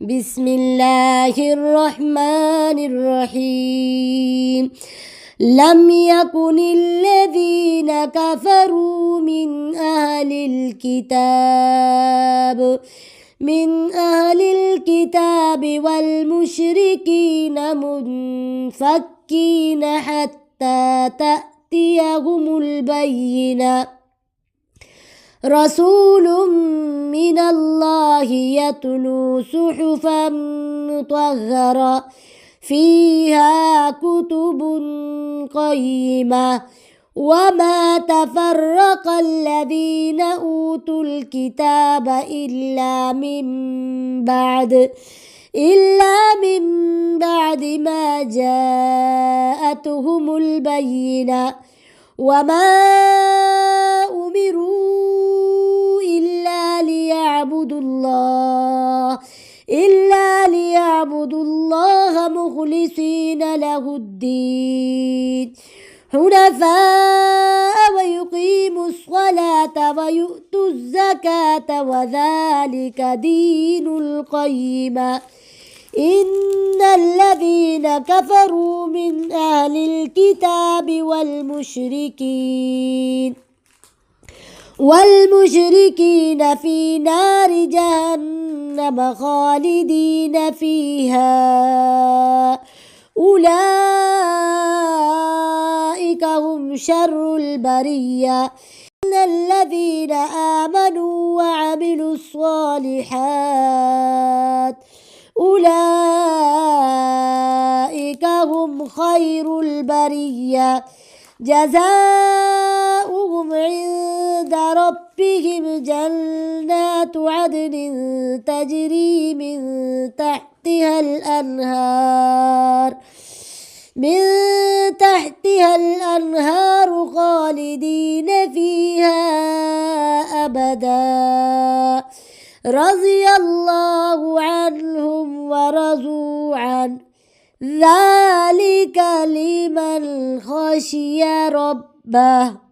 بسم الله الرحمن الرحيم. لم يكن الذين كفروا من أهل الكتاب والمشركين منفكين حتى تأتيهم البينة. رسول من الله يتلو صحفا مطهرة فيها كتب قيمة. وما تفرق الذين أوتوا الكتاب إلا من بعد ما جاءتهم البينة. وما أمروا إلا ليعبدوا الله مخلصين له الدين حنفاء ويقيموا الصلاة ويؤتوا الزكاة وذلك دين القيمة. إن الذين كفروا من أهل الكتاب والمشركين في نار جهنم خالدين فيها أولئك هم شر البرية. إن الذين آمنوا وعملوا الصالحات أولئك هم خير البرية. جزاؤهم عند ربهم جنات عدن تجري من تحتها الأنهار خالدين فيها أبدا. رضي الله عنهم ورضوا عنه ذلك لمن خشي ربه.